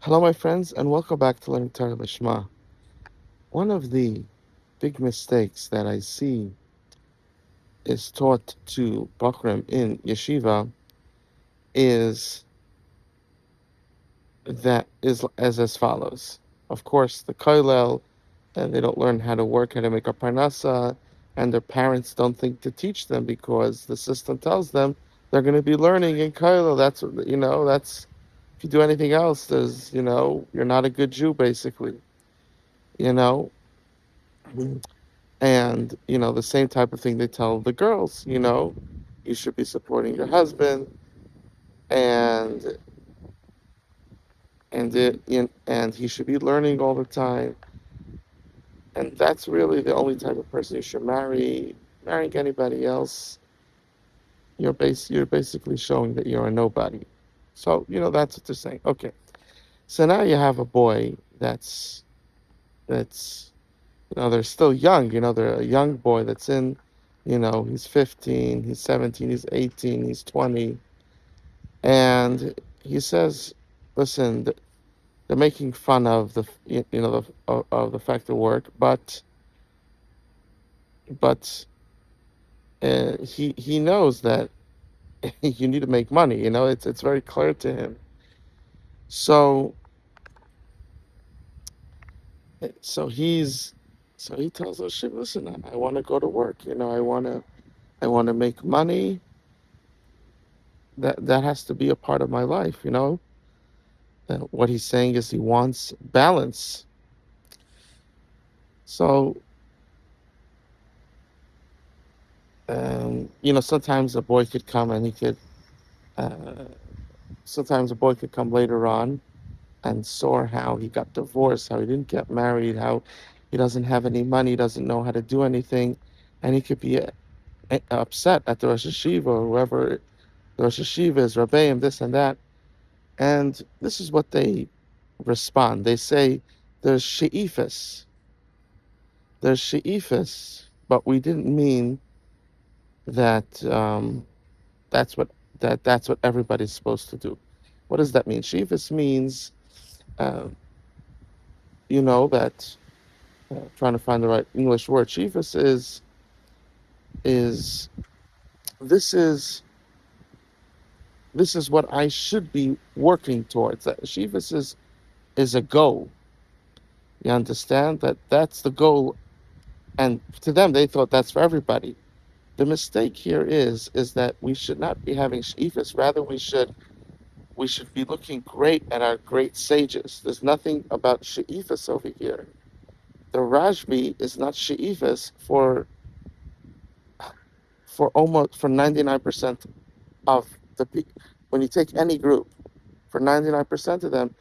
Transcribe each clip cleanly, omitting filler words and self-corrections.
Hello, my friends, and welcome back to Learning Torah Lishma. One of the big mistakes that I see is taught to Bachrim in yeshiva is as follows. Of course, the kollel, and they don't learn how to work, how to make a parnasa, and their parents don't think to teach them because the system tells them they're going to be learning in kollel. That's if you do anything else, you're not a good Jew, basically. You know, And, the same type of thing they tell the girls, you should be supporting your husband and and he should be learning all the time. And that's really the only type of person you should marry. Marrying anybody else, you're basically showing that you're a nobody. So, that's what they're saying. Okay. So now you have a boy that's they're still young, they're a young boy that's in, he's 15, he's 17, he's 18, he's 20. And he says, listen, they're making fun of of the fact of work, but he knows that you need to make money. It's very clear to him. So so he's so he tells us, shit, listen, I want to go to work. I want to make money. That has to be a part of my life. What he's saying is he wants balance. So sometimes a boy could come and he could. Uh, Sometimes a boy could come later on and soar how he got divorced, how he didn't get married, how he doesn't have any money, doesn't know how to do anything, and he could be upset at the Rosh Hashiva or whoever the Rosh Hashiva is, Rabbeim, this and that. And this is what they respond. They say, there's she'ifas. There's she'ifas, but we didn't mean that that's what that's what everybody's supposed to do. What does that mean? She'ifas means, uh, that trying to find the right English word. She'ifas is this is this is what I should be working towards. That She'ifas is a goal. You understand that that's the goal, and to them they thought that's for everybody. The mistake here is that we should not be having she'ifas. Rather, we should be looking great at our great sages. There's nothing about she'ifas over here. The Rajbi is not she'ifas for 99% of the people. When you take any group, for 99% of them,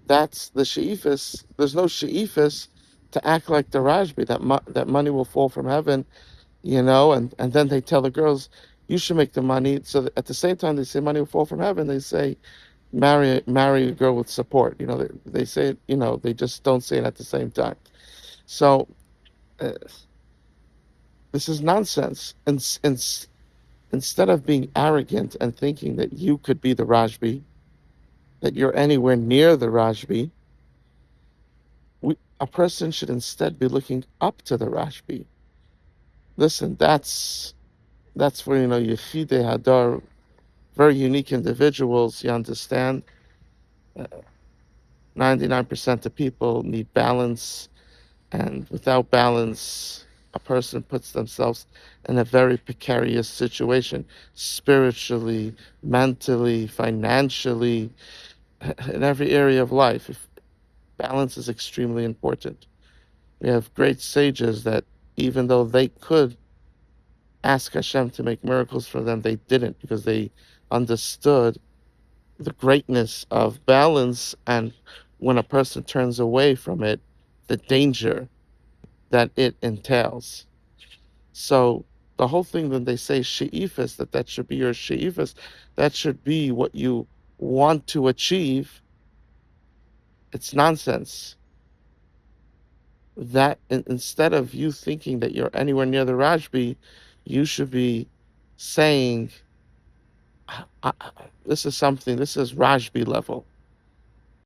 that's the she'ifas. There's no she'ifas to act like the Rajbi, that money will fall from heaven, and then they tell the girls, you should make the money. So that at the same time they say money will fall from heaven, they say marry a girl with support. They say it, they just don't say it at the same time. So uh, this is nonsense. And instead of being arrogant and thinking that you could be the Rajbi, that you're anywhere near the Rajbi, a person should instead be looking up to the Rajbi. Listen, that's where Yechidei Hadar, very unique individuals. You understand, 99% of people need balance, and without balance, a person puts themselves in a very precarious situation, spiritually, mentally, financially, in every area of life. Balance is extremely important. We have great sages that, even though they could ask Hashem to make miracles for them, they didn't, because they understood the greatness of balance, and when a person turns away from it, the danger that it entails. So the whole thing, when they say she'ifas, that should be your she'ifas, that should be what you want to achieve. It's nonsense. That instead of you thinking that you're anywhere near the Rajbi, you should be saying, I, I, this is Rajbi level.